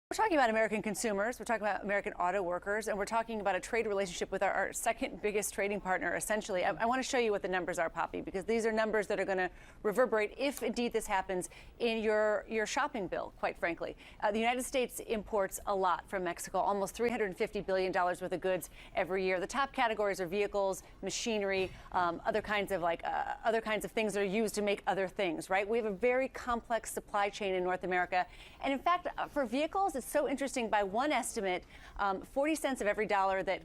We're talking about American consumers, we're talking about American auto workers, and we're talking about a trade relationship with our second biggest trading partner, essentially. I want to show you what the numbers are, Poppy, because these are numbers that are going to reverberate, if indeed this happens, in your shopping bill, quite frankly. The United States imports a lot from Mexico, almost $350 billion worth of goods every year. The top categories are vehicles, machinery, other kinds of things that are used to make other things, right? We have a very complex supply chain in North America. And in fact, for vehicles, it's so interesting. By one estimate, 40 cents of every dollar that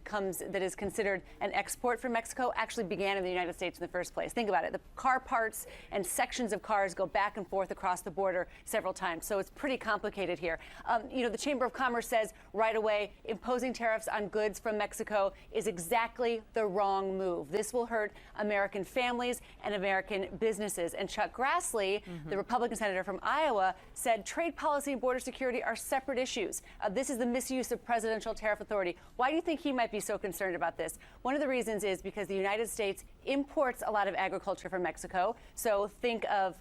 is considered an export from Mexico actually began in the United States in the first place. Think about it. The car parts and sections of cars go back and forth across the border several times. So it's pretty complicated here. The Chamber of Commerce says right away, imposing tariffs on goods from Mexico is exactly the wrong move. This will hurt American families and American businesses. And Chuck Grassley, the Republican senator from Iowa, said trade policy and border security are separate issues. This is the misuse of presidential tariff authority. Why do you think he might be so concerned about this? One of the reasons is because the United States imports a lot of agriculture from Mexico. So think of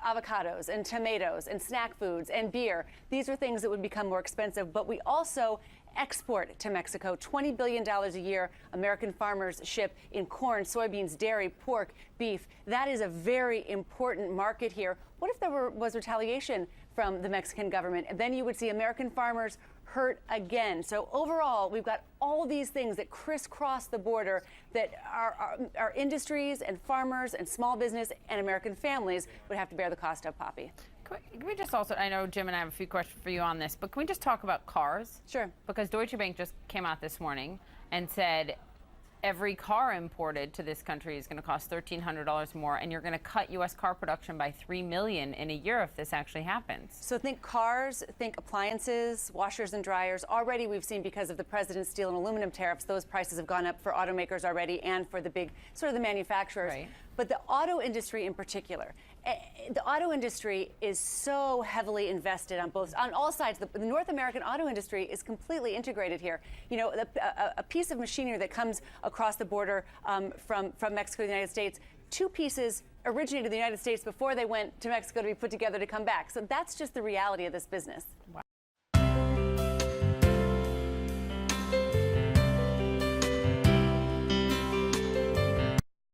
avocados and tomatoes and snack foods and beer. These are things that would become more expensive, but we also export to Mexico. $20 billion a year American farmers ship in corn, soybeans, dairy, pork, beef. That is a very important market here. What if there was retaliation from the Mexican government? And then you would see American farmers hurt again. So overall, we've got all these things that crisscross the border that our industries and farmers and small business and American families would have to bear the cost of, Poppy. Can we just also, I know Jim and I have a few questions for you on this, but can we just talk about cars? Sure. Because Deutsche Bank just came out this morning and said every car imported to this country is going to cost $1,300 more, and you're going to cut U.S. car production by 3 million in a year if this actually happens. So think cars, think appliances, washers and dryers. Already we've seen, because of the president's steel and aluminum tariffs, those prices have gone up for automakers already and for the big, sort of the manufacturers. Right. But the auto industry in particular, the auto industry is so heavily invested on all sides. The North American auto industry is completely integrated here. You know, a piece of machinery that comes across the border from Mexico to the United States, two pieces originated in the United States before they went to Mexico to be put together to come back. So that's just the reality of this business. Wow.